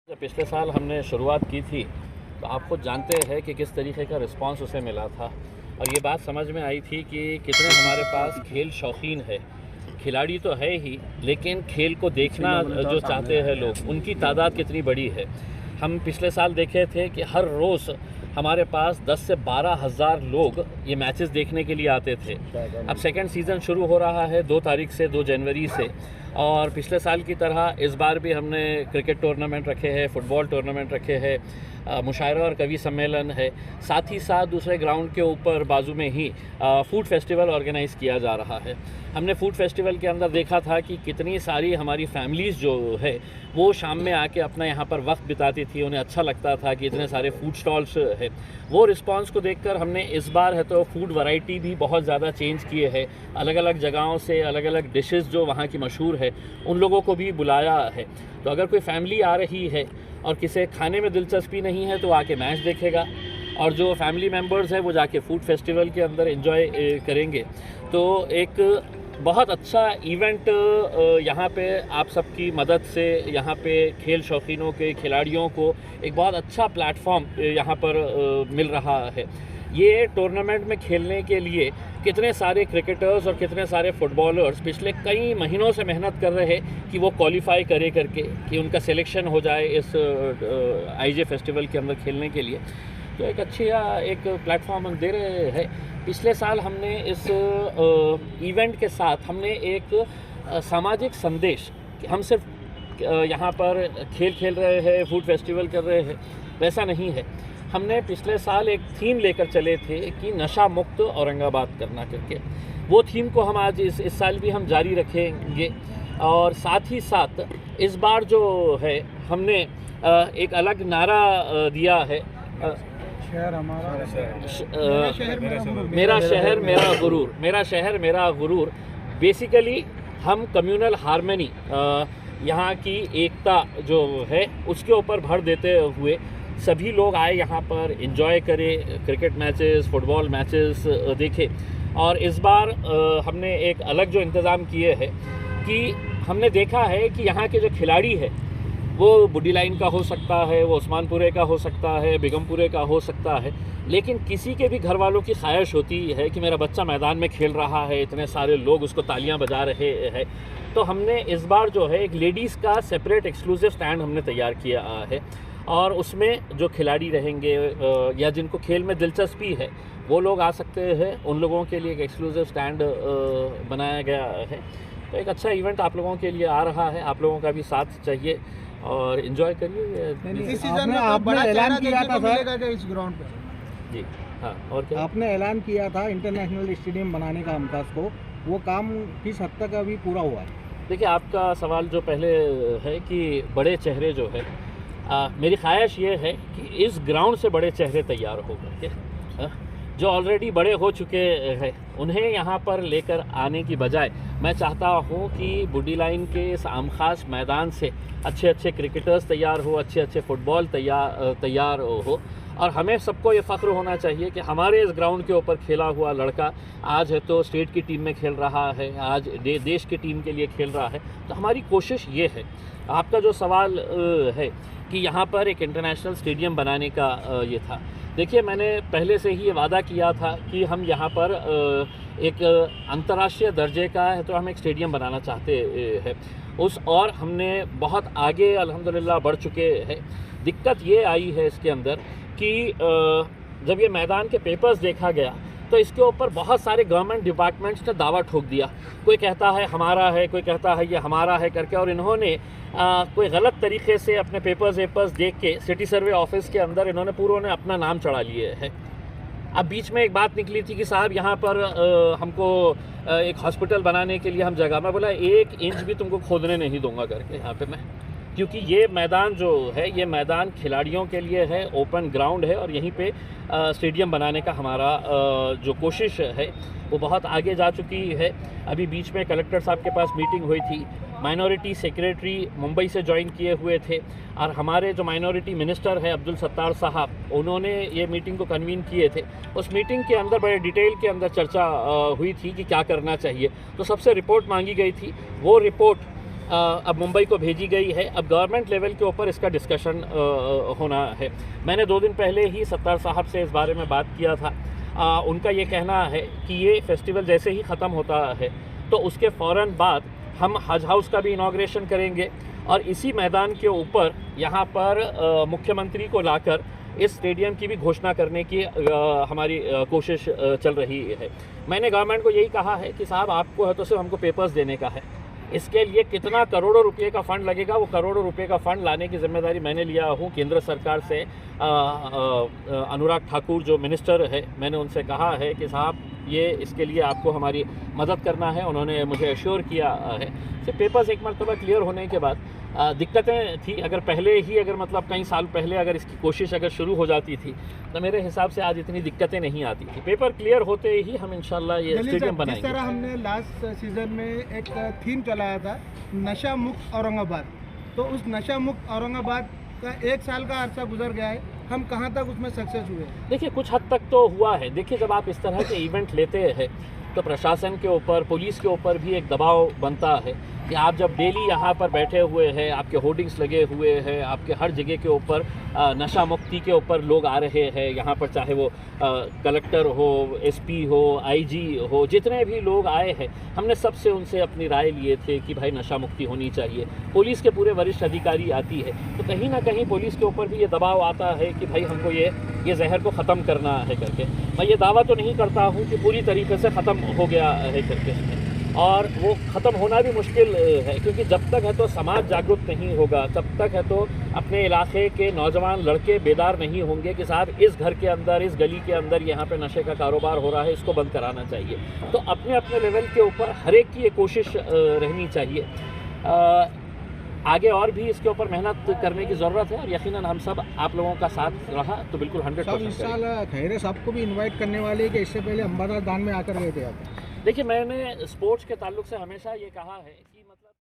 जब पिछले साल हमने शुरुआत की थी तो आप खुद जानते हैं कि किस तरीके का रिस्पांस उसे मिला था और ये बात समझ में आई थी कि कितने हमारे पास खेल शौकीन है। खिलाड़ी तो है ही, लेकिन खेल को देखना जो चाहते हैं लोग, उनकी तादाद कितनी बड़ी है। हम पिछले साल देखे थे कि हर रोज़ हमारे पास 10 से 12 हज़ार लोग ये मैचेस देखने के लिए आते थे। अब सेकंड सीज़न शुरू हो रहा है 2 तारीख से, 2 जनवरी से, और पिछले साल की तरह इस बार भी हमने क्रिकेट टूर्नामेंट रखे हैं, फुटबॉल टूर्नामेंट रखे हैं, मुशायरा और कवि सम्मेलन है। साथ ही साथ दूसरे ग्राउंड के ऊपर बाजू में ही फूड फेस्टिवल ऑर्गेनाइज़ किया जा रहा है। हमने फूड फेस्टिवल के अंदर देखा था कि कितनी सारी हमारी फैमिलीज़ जो है वो शाम में आके अपना यहाँ पर वक्त बिताती थी, उन्हें अच्छा लगता था कि इतने सारे फूड स्टॉल्स है। वो रिस्पांस को देखकर हमने इस बार है तो फूड वैरायटी भी बहुत ज़्यादा चेंज किए है। अलग अलग जगहों से अलग अलग डिशेस जो वहाँ की मशहूर है उन लोगों को भी बुलाया है। तो अगर कोई फैमिली आ रही है और किसी खाने में दिलचस्पी नहीं है तो आके मैच देखेगा, और जो फैमिली मेम्बर्स हैं वो जाके फूड फेस्टिवल के अंदर एंजॉय करेंगे। तो एक बहुत अच्छा इवेंट यहाँ पे आप सबकी मदद से यहाँ पे खेल शौकीनों के खिलाड़ियों को एक बहुत अच्छा प्लेटफॉर्म यहाँ पर मिल रहा है। ये टूर्नामेंट में खेलने के लिए कितने सारे क्रिकेटर्स और कितने सारे फुटबॉलर्स पिछले कई महीनों से मेहनत कर रहे हैं कि वो क्वालिफाई करे करके कि उनका सिलेक्शन हो जाए इस आईजे फेस्टिवल के अंदर खेलने के लिए। तो एक एक प्लेटफॉर्म हम दे रहे हैं। पिछले साल हमने इस इवेंट के साथ हमने एक सामाजिक संदेश, हम सिर्फ यहाँ पर खेल रहे हैं, फूड फेस्टिवल कर रहे हैं, वैसा नहीं है। हमने पिछले साल एक थीम लेकर चले थे कि नशा मुक्त औरंगाबाद करना करके। वो थीम को हम आज इस साल भी हम जारी रखेंगे। और साथ ही साथ इस बार जो है हमने एक अलग नारा दिया है, मेरा शहर मेरा गुरूर, मेरा शहर मेरा गुरूर। बेसिकली हम कम्युनल हार्मनी, यहाँ की एकता जो है उसके ऊपर भर देते हुए सभी लोग आए यहाँ पर एंजॉय करें, क्रिकेट मैचेस, फुटबॉल मैचेस देखें। और इस बार हमने एक अलग जो इंतज़ाम किए हैं कि हमने देखा है कि यहाँ के जो खिलाड़ी है वो बुड्डी लाइन का हो सकता है, वो उस्मानपुरे का हो सकता है, बेगमपुरे का हो सकता है, लेकिन किसी के भी घर वालों की ख्वाहिश होती है कि मेरा बच्चा मैदान में खेल रहा है, इतने सारे लोग उसको तालियां बजा रहे हैं। तो हमने इस बार जो है एक लेडीज़ का सेपरेट एक्सक्लूसिव स्टैंड हमने तैयार किया है, और उसमें जो खिलाड़ी रहेंगे या जिनको खेल में दिलचस्पी है वो लोग आ सकते हैं। उन लोगों के लिए एक एक्सक्लूसिव स्टैंड बनाया गया है। तो एक अच्छा इवेंट आप लोगों के लिए आ रहा है, आप लोगों का भी साथ चाहिए और एंजॉय करिए। इस सीजन में आपने ऐलान किया था सर इस ग्राउंड पे? जी हाँ, और क्या आपने ऐलान किया था इंटरनेशनल स्टेडियम बनाने का हमकास को, वो काम किस हद तक अभी पूरा हुआ है? देखिए, आपका सवाल जो पहले है कि बड़े चेहरे जो है, मेरी ख्वाहिश ये है कि इस ग्राउंड से बड़े चेहरे तैयार हो गए। जो ऑलरेडी बड़े हो चुके हैं उन्हें यहाँ पर लेकर आने की बजाय मैं चाहता हूँ कि बुड्डी लाइन के इस आमखास मैदान से अच्छे अच्छे क्रिकेटर्स तैयार हो, अच्छे अच्छे फुटबॉल तैयार हो। और हमें सबको ये फ़ख्र होना चाहिए कि हमारे इस ग्राउंड के ऊपर खेला हुआ लड़का आज है तो स्टेट की टीम में खेल रहा है, आज देश की टीम के लिए खेल रहा है। तो हमारी कोशिश ये है। आपका जो सवाल है कि यहाँ पर एक इंटरनेशनल स्टेडियम बनाने का ये था, देखिए मैंने पहले से ही ये वादा किया था कि हम यहाँ पर एक अंतर्राष्ट्रीय दर्जे का है तो हम एक स्टेडियम बनाना चाहते हैं और हमने बहुत आगे अल्हम्दुलिल्लाह बढ़ चुके हैं। दिक्कत ये आई है इसके अंदर कि जब ये मैदान के पेपर्स देखा गया तो इसके ऊपर बहुत सारे गवर्नमेंट डिपार्टमेंट्स ने दावा ठोक दिया। कोई कहता है हमारा है, कोई कहता है ये हमारा है करके, और इन्होंने कोई गलत तरीके से अपने पेपर्स देख के सिटी सर्वे ऑफिस के अंदर इन्होंने पूरों ने अपना नाम चढ़ा लिए है। अब बीच में एक बात निकली थी कि साहब यहाँ पर हमको एक हॉस्पिटल बनाने के लिए हम जगह, मैं बोला 1 इंच भी तुमको खोदने नहीं दूंगा करके यहाँ पे मैं, क्योंकि ये मैदान जो है ये मैदान खिलाड़ियों के लिए है, ओपन ग्राउंड है, और यहीं पे स्टेडियम बनाने का हमारा जो कोशिश है वो बहुत आगे जा चुकी है। अभी बीच में कलेक्टर साहब के पास मीटिंग हुई थी, माइनॉरिटी सेक्रेटरी मुंबई से ज्वाइन किए हुए थे, और हमारे जो माइनॉरिटी मिनिस्टर है अब्दुल सत्तार साहब, उन्होंने ये मीटिंग को कन्वीन किए थे। उस मीटिंग के अंदर बड़े डिटेल के अंदर चर्चा हुई थी कि क्या करना चाहिए। तो सबसे रिपोर्ट मांगी गई थी, वो रिपोर्ट अब मुंबई को भेजी गई है। अब गवर्नमेंट लेवल के ऊपर इसका डिस्कशन होना है। मैंने 2 दिन पहले ही सत्तार साहब से इस बारे में बात किया था। उनका ये कहना है कि ये फेस्टिवल जैसे ही ख़त्म होता है तो उसके फ़ौरन बाद हम हज हाउस का भी इनॉग्रेशन करेंगे और इसी मैदान के ऊपर यहाँ पर मुख्यमंत्री को लाकर इस स्टेडियम की भी घोषणा करने की हमारी कोशिश चल रही है। मैंने गवर्नमेंट को यही कहा है कि साहब आपको है तो सिर्फ हमको पेपर्स देने का है, इसके लिए कितना करोड़ों रुपए का फ़ंड लगेगा वो करोड़ों रुपए का फ़ंड लाने की जिम्मेदारी मैंने लिया हूँ केंद्र सरकार से। अनुराग ठाकुर जो मिनिस्टर है, मैंने उनसे कहा है कि साहब ये इसके लिए आपको हमारी मदद करना है। उन्होंने मुझे एश्योर किया है। सिर्फ पेपर्स एक मरतबा क्लियर होने के बाद दिक्कतें थी, अगर पहले ही अगर मतलब कई साल पहले अगर इसकी कोशिश अगर शुरू हो जाती थी तो मेरे हिसाब से आज इतनी दिक्कतें नहीं आती थी। पेपर क्लियर होते ही हम इंशाल्लाह ये स्टेडियम बनाएंगे। जिस तरह हमने लास्ट सीजन में एक थीम चलाया था नशा मुक्त औरंगाबाद, तो उस नशा मुक्त औरंगाबाद का 1 साल का अरसा गुजर गया है, हम कहाँ तक उसमें सक्सेस हुए? देखिए कुछ हद तक तो हुआ है। देखिए जब आप इस तरह के इवेंट लेते हैं तो प्रशासन के ऊपर, पुलिस के ऊपर भी एक दबाव बनता है कि आप जब डेली यहाँ पर बैठे हुए हैं, आपके होर्डिंग्स लगे हुए हैं, आपके हर जगह के ऊपर नशा मुक्ति के ऊपर लोग आ रहे हैं यहाँ पर, चाहे वो कलेक्टर हो, एसपी हो, आईजी हो, जितने भी लोग आए हैं हमने सबसे उनसे अपनी राय लिए थे कि भाई नशा मुक्ति होनी चाहिए। पुलिस के पूरे वरिष्ठ अधिकारी आती है तो कहीं ना कहीं पुलिस के ऊपर भी ये दबाव आता है कि भाई हमको ये जहर को ख़त्म करना है करके। मैं ये दावा तो नहीं करता हूँ कि पूरी तरीके से ख़त्म हो गया है करके, और वो ख़त्म होना भी मुश्किल है क्योंकि जब तक है तो समाज जागरूक नहीं होगा, तब तक है तो अपने इलाके के नौजवान लड़के बेदार नहीं होंगे कि साहब इस घर के अंदर, इस गली के अंदर यहाँ पे नशे का कारोबार हो रहा है, इसको बंद कराना चाहिए। तो अपने अपने लेवल के ऊपर हर एक की ये कोशिश रहनी चाहिए। आगे और भी इसके ऊपर मेहनत करने की ज़रूरत है और यकीनन हम सब आप लोगों का साथ रहा तो बिल्कुल 100%। इस साल खैरे साहब को भी इनवाइट करने वाले कि इससे पहले अंबादास दान में आकर गए थे आप? देखिए मैंने स्पोर्ट्स के ताल्लुक से हमेशा ये कहा है